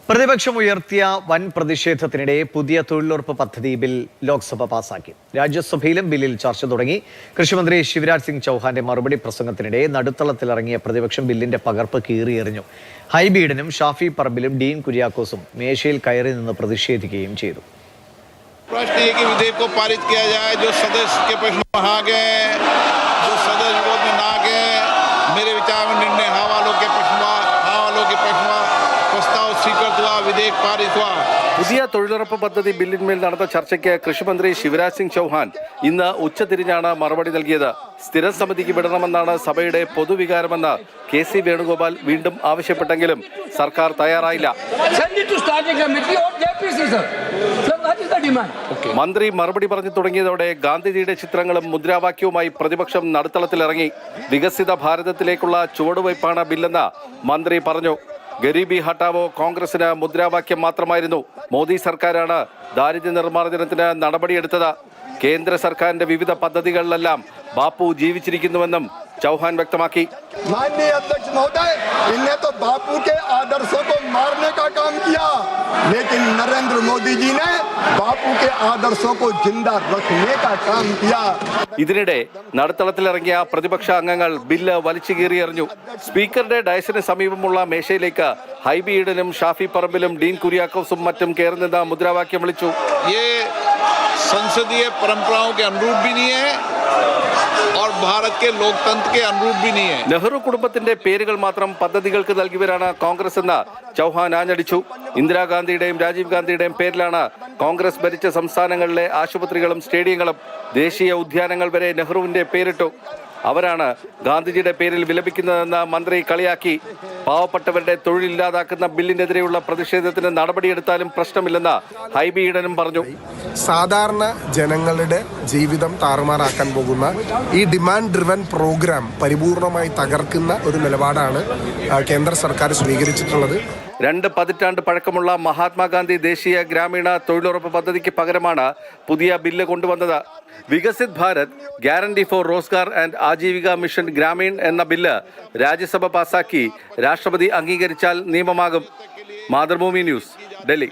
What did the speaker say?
പ്രതിപക്ഷം ഉയർത്തിയ വൻ പ്രതിഷേധത്തിനിടെ പുതിയ തൊഴിലുറപ്പ് പദ്ധതി ബിൽ ലോക്സഭ പാസാക്കി. രാജ്യസഭയിലും ബില്ലിൽ ചർച്ച തുടങ്ങി. കൃഷിമന്ത്രി ശിവരാജ് സിംഗ് ചൗഹാന്റെ മറുപടി പ്രസംഗത്തിനിടെ നടുത്തളത്തിലിറങ്ങിയ പ്രതിപക്ഷം ബില്ലിന്റെ പകർപ്പ് കീറിയെറിഞ്ഞു. ഹൈബീഡനും ഷാഫി പറമ്പിലും ഡീൻ കുര്യാക്കോസും മേശയിൽ കയറി നിന്ന് പ്രതിഷേധിക്കുകയും ചെയ്തു. പുതിയ തൊഴിലുറപ്പ് പദ്ധതി ബില്ലിന്മേൽ നടന്ന ചർച്ചയ്ക്ക് കൃഷിമന്ത്രി ശിവരാജ് സിംഗ് ചൗഹാൻ ഇന്ന് ഉച്ചതിരിഞ്ഞാണ് മറുപടി നൽകിയത്. സ്ഥിരം സമിതിക്ക് വിടണമെന്നാണ് സഭയുടെ പൊതുവികാരമെന്ന് KC വേണുഗോപാൽ വീണ്ടും ആവശ്യപ്പെട്ടെങ്കിലും സർക്കാർ തയ്യാറായില്ല. മന്ത്രി മറുപടി പറഞ്ഞു തുടങ്ങിയതോടെ ഗാന്ധിജിയുടെ ചിത്രങ്ങളും മുദ്രാവാക്യവുമായി പ്രതിപക്ഷം നടുത്തളത്തിലിറങ്ങി. വികസിത ഭാരതത്തിലേക്കുള്ള ചുവടുവയ്പ്പാണ് ബില്ലെന്ന് മന്ത്രി പറഞ്ഞു. ഗരീബി ഹട്ടാവോ കോൺഗ്രസിന് മുദ്രാവാക്യം മാത്രമായിരുന്നു. മോദി സർക്കാരാണ് ദാരിദ്ര്യ നിർമ്മാർജ്ജനത്തിന് നടപടിയെടുത്തത്. കേന്ദ്ര സർക്കാരിന്റെ വിവിധ പദ്ധതികളിലെല്ലാം ബാപ്പു ജീവിച്ചിരിക്കുന്നുവെന്നും ചൗഹാൻ വ്യക്തമാക്കി. माननीय अध्यक्ष महोदय, इनने तो बापू के आदर्शों को मारने का काम किया, लेकिन नरेंद्र मोदी जी ने बापू के आदर्शों को जिंदा रखने का काम किया. ഇതിനിടെ നടുത്തളത്തിലിറങ്ങിയ പ്രതിപക്ഷ അംഗങ്ങൾ ബില്ല് വലിച്ചു കീറിയെറിഞ്ഞു. സ്പീക്കറുടെ ഡയസിന് സമീപമുള്ള മേശയിലേക്ക് ഹൈബി ഈഡനും ഷാഫി പറമ്പിലും ഡീൻ കുര്യാക്കോസും മറ്റും കയറി നിന്ന് മുദ്രാവാക്യം വിളിച്ചു. संसदीय परंपराओं के अनुरूप भी नहीं है और भारत के लोकतंत्र के अनुरूप भी नहीं है. നെഹ്റു കുടുംബത്തിന്റെ പേരുകൾ മാത്രം പദ്ധതികൾക്ക് നൽകിയവരാണ് കോൺഗ്രസ് എന്ന് ചൗഹാൻ ആഞ്ഞടിച്ചു. ഇന്ദിരാഗാന്ധിയുടെയും രാജീവ് ഗാന്ധിയുടെയും പേരിലാണ് കോൺഗ്രസ് ഭരിച്ച സംസ്ഥാനങ്ങളിലെ ആശുപത്രികളും സ്റ്റേഡിയങ്ങളും. ദേശീയ ഉദ്യാനങ്ങൾ വരെ നെഹ്റുവിന്റെ പേരിട്ടു. അവരാണ് ഗാന്ധിജിയുടെ പേരിൽ വിലപിക്കുന്നതെന്ന് മന്ത്രി കളിയാക്കി. പാവപ്പെട്ടവരുടെ തൊഴിലില്ലാതാക്കുന്ന ബില്ലിനെതിരെയുള്ള പ്രതിഷേധത്തിന് നടപടിയെടുത്താലും പ്രശ്നമില്ലെന്ന് ഹൈബി ഈഡനും പറഞ്ഞു. സാധാരണ ജനങ്ങളുടെ ജീവിതം താറുമാറാക്കാൻ പോകുന്ന ഈ ഡിമാൻഡ് ഡ്രിവൻ പ്രോഗ്രാം പരിപൂർണമായി തകർക്കുന്ന ഒരു നിലപാടാണ് കേന്ദ്ര സർക്കാർ സ്വീകരിച്ചിട്ടുള്ളത്. 2 പതിറ്റാണ്ട് പഴക്കമുള്ള മഹാത്മാഗാന്ധി ദേശീയ ഗ്രാമീണ തൊഴിലുറപ്പ് പദ്ധതിക്ക് പകരമാണ് പുതിയ ബില്ല് കൊണ്ടുവന്നത്. Viksit Bharat guarantee for Rozgar and Ajeevika mission Gramin എന്ന ബില്ല് രാജ്യസഭ പാസാക്കി രാഷ്ട്രപതി അംഗീകരിച്ചാൽ നിയമമാകും. മാതൃഭൂമി ന്യൂസ്, ഡൽഹി.